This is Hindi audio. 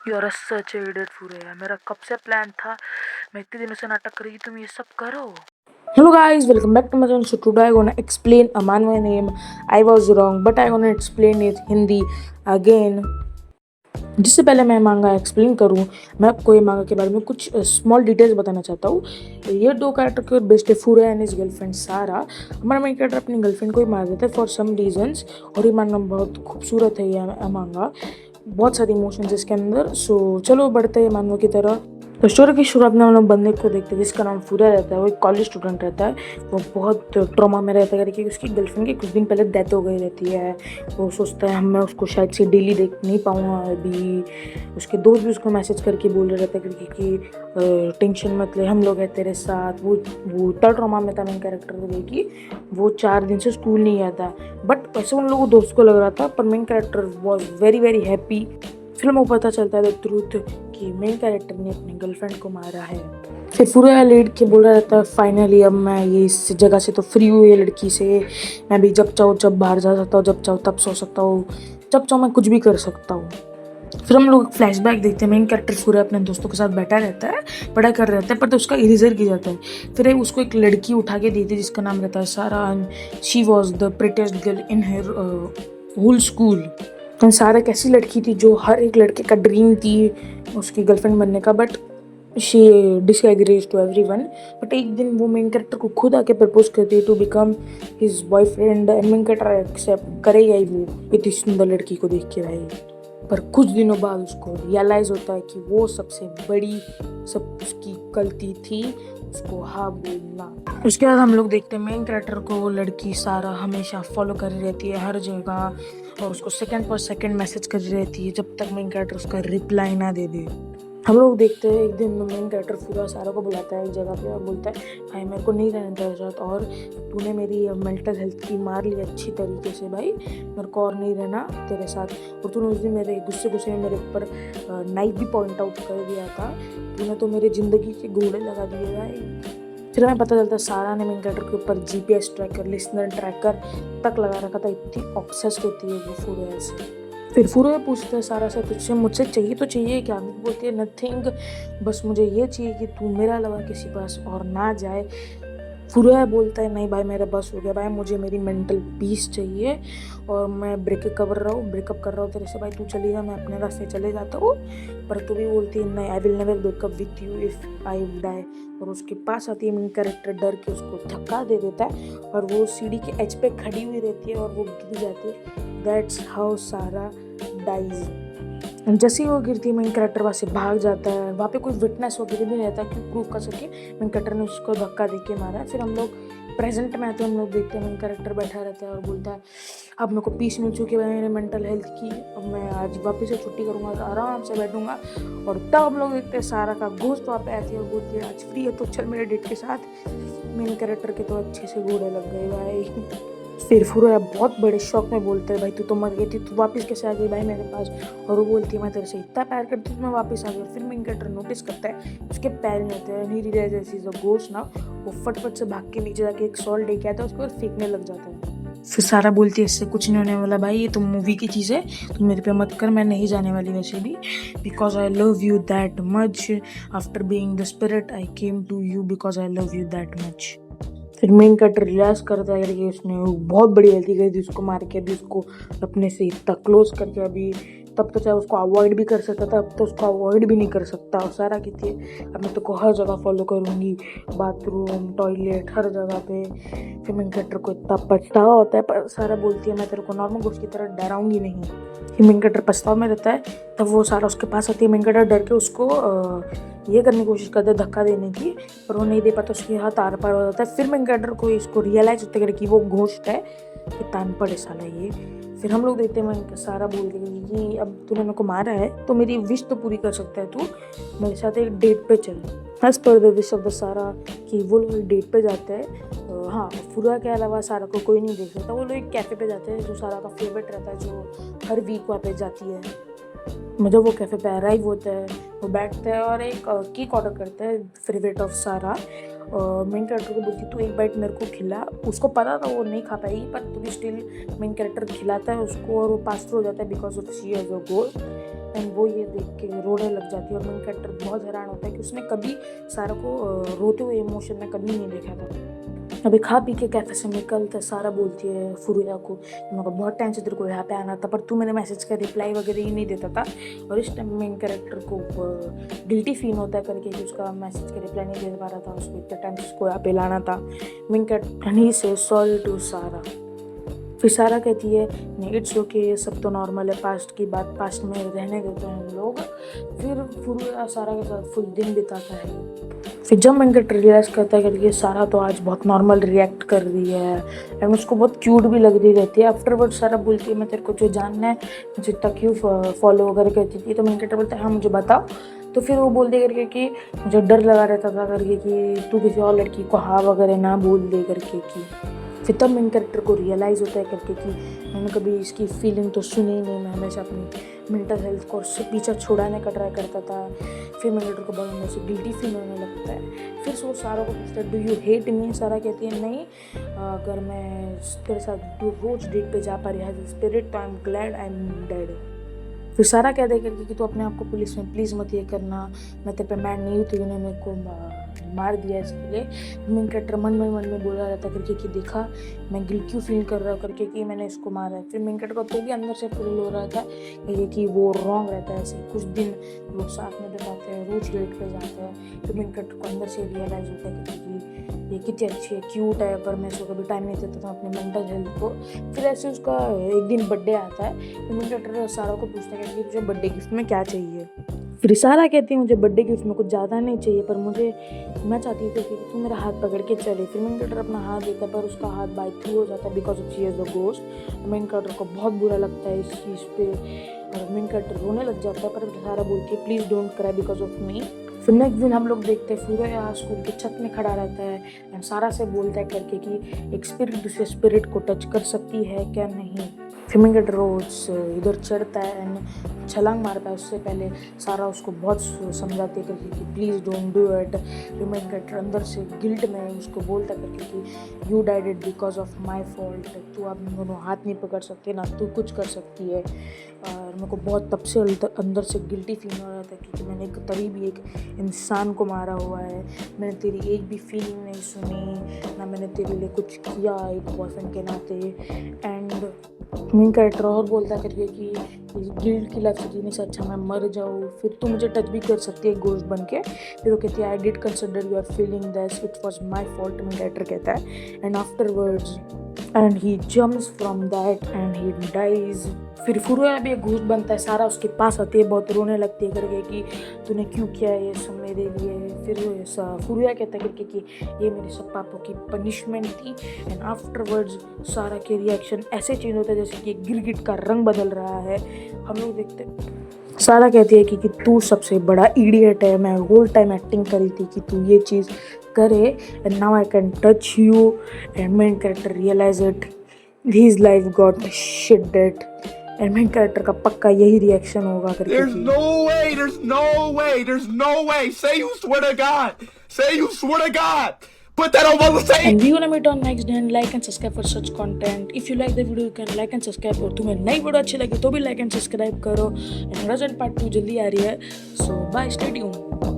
यार सच इडियट फूरे यार, मेरा कब से प्लान था, मैं इतने दिनों से नाटक कर रही तुम ये सब करो। Hello guys, welcome back to my channel. So today I gonna explain a manhwa name. I was wrong, but I gonna explain it Hindi again. जिससे पहले मैं मांगा एक्सप्लेन करूँ, मैं आपको ये मांगा के बारे में कुछ स्मॉल डिटेल्स बताना चाहता हूँ। ये दो कैरेक्टर के बेस्ट है फूरा एंड हिज गर्लफ्रेंड सारा। हमारा मेन कैरेक्टर अपनी गर्लफ्रेंड को ही मार देता है फॉर सम रीजंस, और ये मानना बहुत खूबसूरत है ये मांगा, बहुत सारे इमोशंस इसके अंदर। सो चलो बढ़ते हैं मानवा की तरह। तो स्टोरी की शुरुआत में हम लोग बंदे को देखते हैं जिसका नाम फूरा रहता है। वो एक कॉलेज स्टूडेंट रहता है, वो बहुत ट्रॉमा में रहता है क्योंकि उसकी गर्लफ्रेंड की कुछ दिन पहले डेथ हो गई रहती है। वो सोचता है मैं उसको शायद से डेली देख नहीं पाऊँगा अभी। उसके दोस्त भी उसको मैसेज करके बोल रहे रहते हैं कि टेंशन मत ले, हम लोग हैं तेरे साथ। वो इतना ट्रॉमा में था मेन कैरेक्टर को देखी, वो 4 दिन से स्कूल नहीं गया था। बट वैसे उन लोगों दोस्त को लग रहा था, पर main character was very very happy. Film में पता चलता है द ट्रूथ कि मेन कैरेक्टर ने अपनी गर्लफ्रेंड को मारा है। फिर पूरा लेट के बोल रहा रहता है फाइनली अब मैं ये इस जगह से तो फ्री हुई है लड़की से। मैं भी जब चाहूँ जब बाहर जा सकता हूँ, जब चाहूँ तब सो सकता हूँ, जब चाहूँ मैं कुछ भी कर सकता हूँ। फिर हम लोग फ्लैशबैक देखते हैं, मेन कैरेक्टर पूरा अपने दोस्तों के साथ बैठा रहता है, पढ़ाई कर रहता है, पर तो उसका इरेजर किया जाता है। फिर उसको एक लड़की उठा के देती है जिसका नाम रहता है Sarah, and she was the prettiest girl in her whole school. Sarah एक ऐसी लड़की थी जो हर एक लड़के का ड्रीम थी उसकी गर्लफ्रेंड बनने का, but she disagrees to everyone. But एक दिन वो मेन कैरेक्टर को खुद आके प्रपोज करती है to become his boyfriend, and main character accept करेगा ही वो इतनी सुंदर लड़की को देख के भाई। पर कुछ दिनों बाद उसको रियलाइज होता है कि वो सबसे बड़ी सब उसकी गलती थी, उसको हाँ बोलना। उसके बाद हम लोग देखते हैं मेन कैरेक्टर को वो लड़की सारा हमेशा फॉलो कर रही रहती है हर जगह, और उसको सेकंड पर सेकंड मैसेज कर रही रहती है जब तक मेन कैरेक्टर उसका रिप्लाई ना दे दे। हम लोग देखते हैं एक दिन मेन कैरेक्टर पूरा सारा को बुलाता है एक जगह पे और बोलता है भाई मेरे को नहीं रहना तेरे साथ, और तूने मेरी मेंटल हेल्थ की मार ली अच्छी तरीके से भाई, मेरे को और नहीं रहना तेरे साथ। और तूने उस दिन मेरे गुस्से में मेरे ऊपर नाइफ भी पॉइंट आउट कर दिया था, तूने तो मेरी ज़िंदगी के घोड़े लगा दिए भाई। फिर हमें पता चलता है सारा ने मेन कैरेक्टर के ऊपर GPS ट्रैकर, लिसनर ट्रैकर तक लगा रखा था, इतनी ऑब्सेस्ड होती है वो फूरिया से। फिर फूरिया पूछता है सारा से तुझसे मुझसे चाहिए तो चाहिए क्या? बोलती है नथिंग, बस मुझे ये चाहिए कि तू मेरा अलावा किसी पास और ना जाए। फूरिया बोलता है नहीं भाई मेरा बस हो गया भाई, मुझे मेरी मेंटल पीस चाहिए और मैं ब्रेकअप कर रहा हूँ तेरे से भाई, तू चली जा, मैं अपने रास्ते चले जाता हूँ। पर तू भी बोलती है नहीं, I will never break up with you if I die. और उसके पास आती है मेन कैरेक्टर, डर के उसको धक्का दे देता है और वो सीढ़ी के एज पे खड़ी हुई रहती है और वो गिर जाती है। दैट्स हाउ सारा डाइज। जैसे ही वो गिरती है मेन कैरेक्टर वहाँ से भाग जाता है। वहाँ पे कोई विटनेस वगैरह भी नहीं रहता कि प्रूव कर सके मेन कैरेक्टर ने उसको धक्का दे के मारा है। फिर हम लोग प्रेजेंट में आते हैं, हम लोग देखते हैं मेन कैरेक्टर बैठा रहता है और बोलता है अब मेरे को पीस मिल चुकी है मेरे मेंटल हेल्थ की, अब मैं आज वापस से छुट्टी करूँगा, आराम से बैठूंगा। और तब हम लोग देखते हैं सारा का घोस्ट वहाँ पे आती है और बोलती है आज फ्री है तो चल मेरे डेट के साथ। मेन कैरेक्टर के तो अच्छे से घोड़े लग गए भाई। फिर फुरैया बहुत बड़े शौक में बोलते हैं भाई तू तो मर गई थी, तू वापस कैसे आ गई भाई मेरे पास? और वो बोलती है मैं तेरे से इतना प्यार करती हूँ, मैं वापस आ गई। फिर मेन कैरेक्टर नोटिस करता है उसके पैर नहीं होते हैं, he realises is a ghost now. वो फटफट से भाग के नीचे जाके एक सॉल्ट लेके आता है, उसको फेंकने लग जाता है। फिर सारा बोलती है इससे कुछ नहीं होने वाला भाई, ये तो मूवी की चीज़ है, तुम मेरे पे मत कर, मैं नहीं जाने वाली वैसे भी, because I love you that much. After being the spirit I came to you because I love you that much. फिर मेन कैरेक्टर रियलाइज करता है कि उसने बहुत बड़ी गलती करी थी उसको मार के, अभी उसको अपने से इतना क्लोज करके, अभी तब तो चाहे उसको अवॉइड भी कर सकता था, अब तो उसको अवॉइड भी नहीं कर सकता। और सारा कहती है अब मैं तो को हर जगह फॉलो करूँगी, बाथरूम टॉयलेट हर जगह पे। फिर मेन कैरेक्टर को इतना पछतावा होता है, पर सारा बोलती है मैं तेरे को नॉर्मल गोश्त की तरह डराऊंगी नहीं। फिर मेन कैरेक्टर पछतावा में रहता है, तब वो सारा उसके पास आती है। मेन कैरेक्टर डर के उसको ये करने की कोशिश करता है धक्का देने की, पर वो नहीं दे पाता, उसके हाथ आर पार हो जाता है। फिर मेन कैरेक्टर को इसको रियलाइज होता है कि वो घोस्ट है, कितना अनपढ़ है साला ये। फिर हम लोग देखते हैं सारा बोल रही है कि अब तूने मेरे को मारा है तो मेरी विश तो पूरी कर सकता है, तू मेरे साथ एक डेट पे चल। As per the wish of the सारा कि वो लोग डेट पे जाते हैं। हाँ, फुरा के अलावा सारा को कोई नहीं देख सकता। वो लोग एक कैफ़े पे जाते हैं जो सारा का फेवरेट रहता है, जो हर वीक वहाँ पे जाती है। मतलब वो कैफ़े पे अराइव होता है, वो बैठते हैं और एक केक ऑर्डर करते हैं फेवरेट ऑफ सारा। मेन कैरेक्टर को बोलती तू एक बाइट मेरे को खिला, उसको पता था वो नहीं खा पाएगी, पर तो भी स्टिल मेन कैरेक्टर खिलाता है उसको और वो पास थ्रू हो जाता है because of she as a goal. And वो ये देख के रोने लग जाती है और मेन कैरेक्टर बहुत हैरान होता है कि उसने कभी सारा को रोते हुए इमोशन में कभी नहीं देखा था। अभी खा पी के कैफे से निकलते सारा बोलती है फुरुया को, मेरे को बहुत टाइम से तेरे को यहाँ पे आना था पर तू मेरे मैसेज का रिप्लाई वगैरह ही नहीं देता था। और इस टाइम मेन कैरेक्टर को गिल्टी फील होता है करके कि उसका मैसेज का रिप्लाई नहीं दे पा रहा था, उसको इतना टाइम से उसको यहाँ पे लाना था। मेन कैरेक्टर से सॉरी टू सारा। फिर सारा कहती है नहीं इट्स ओके, ये सब तो नॉर्मल है, पास्ट की बात पास्ट में रहने देते हैं हम लोग। फिर फुरुया सारा के साथ फुल दिन बिताता है। फिर जब वेंकट रियलाइज़ करता है कि सारा तो आज बहुत नॉर्मल रिएक्ट कर रही है एंड उसको बहुत क्यूट भी लग रही रहती है। आफ्टरवर्ड सारा बोलती है मैं तेरे को जो जानना है मुझे इतना क्यों फॉलो वगैरह करती थी, तो वेंकट बोलता है हाँ मुझे बताओ। तो फिर वो बोल दे करके कि मुझे डर लगा रहता था करके कि तू किसी और लड़की को हाँ वगैरह ना बोल दे करके कि। फिर तब मेन कैरेक्टर को रियलाइज़ होता है करके कि मैंने कभी इसकी फीलिंग तो सुनी ही नहीं, मैं हमेशा अपनी मेंटल हेल्थ को उससे पीछा छुड़ाने का ट्राई करता था। फिर मेन कैरेक्टर को बहुत अंदर से गिल्टी फील होने लगता है। फिर वो सारा को पूछता है डू यू हेट मी। सारा कहती है नहीं, अगर मैं तेरे साथ रोज डेट पे जा पा रही है स्पिरिट तो I am glad I am dead. फिर सारा कह दे करके कि तू अपने आप को पुलिस में प्लीज़ मत ये करना, मैं तेरे पे मैड नहीं हुई थी, उन्होंने मेरे को मार दिया इसके लिए। मेन कैरेक्टर मन में बोला रहता करके कि देखा मैं गिल्ट क्यों फील कर रहा हूँ करके कि मैंने इसको मारा है। फिर मेन कैरेक्टर को तो भी अंदर से फील हो रहा था कि वो रॉन्ग रहता है। ऐसे कुछ दिन लोग साथ में बिताते हैं, रोज डेट पे जाते हैं। तो मेन कैरेक्टर को अंदर से रियलाइज़ होता है कि ये कितनी अच्छी है, क्यूट है, पर मैं इसको कभी टाइम नहीं देता था अपनी मेंटल हेल्थ को। फिर ऐसे उसका एक दिन बर्थडे आता है तो मेन कैरेक्टर सारा को पूछता है कि तुझे बर्थडे गिफ्ट में क्या चाहिए। फिर सारा कहती है मुझे बर्थडे गिफ्ट में कुछ ज़्यादा नहीं चाहिए, पर मैं चाहती थी कि तू मेरा हाथ पकड़ के चले। फिर मेन कैरेक्टर अपना हाथ देता है पर उसका हाथ बाय थ्रू हो जाता है because of she is the ghost. Main character को बहुत बुरा लगता है इस चीज़ पे और मेन कैरेक्टर रोने लग जाता है, पर सारा बोलती है please don't cry because of me. फिर नेक्स्ट दिन हम लोग देखते हैं फुरुया स्कूल के छत में खड़ा रहता है एंड सारा से बोलता है करके कि एक स्पिरिट दूसरे स्पिरिट को टच कर सकती है क्या नहीं। फिर मेन कैरेक्टर रोज इधर चढ़ता है एंड छलांग मारता है। उससे पहले सारा उसको बहुत समझाती है करके कि प्लीज़ डोंट डू इट। फिर मेन कैरेक्टर अंदर से गिल्ट में उसको बोलता करके कि you died it because of my fault, तू आप दोनों हाथ नहीं पकड़ सकते ना तू कुछ कर सकती है। और मेरे को बहुत तब से अंदर से गिल्टी फील हो रहा था क्योंकि मैंने तभी भी एक इंसान को मारा हुआ है, मैंने तेरी एक भी फीलिंग नहीं सुनी ना मैंने तेरे लिए कुछ किया एक बॉयफ्रेंड के नाते। एंड मेन कैरेक्टर और बोलता करके कि गिल्ट की लाइफ से जीने से अच्छा मैं मर जाऊँ, फिर तू मुझे टच भी कर सकती है गोश्त बन के। फिर वो कहती है I did consider you are feeling that it was my fault. Main character कहता है and afterwards and he jumps from that and he dies. फिर फुरुया भी एक घूस बनता है, सारा उसके पास आती है, बहुत रोने लगती है करके कि तूने क्यों किया ये सब मेरे लिए। फिर फुरुया कहता है करके कि ये मेरे सब पापों की पनिशमेंट थी। एंड आफ्टरवर्ड्स सारा के रिएक्शन ऐसे चेंज होता है जैसे कि गिरगिट का रंग बदल रहा है। हम लोग देखते सारा कहती है कि तू सबसे बड़ा इडियट है, मैं होल टाइम एक्टिंग करी थी कि तू ये चीज़ करे and now I can touch you. And main character realise it, his life got shitted. And main character का पक्का यही रिएक्शन होगा करके There's no way. Say you swear to God. Put that on the tape. And we gonna meet on next day and like and subscribe for such content. If you like the video you can like and subscribe. और तुम्हें नई वीडियो अच्छी लगी तो भी like and subscribe करो। And Rajan Part 2 जल्दी आ रही है, so bye, stay tuned.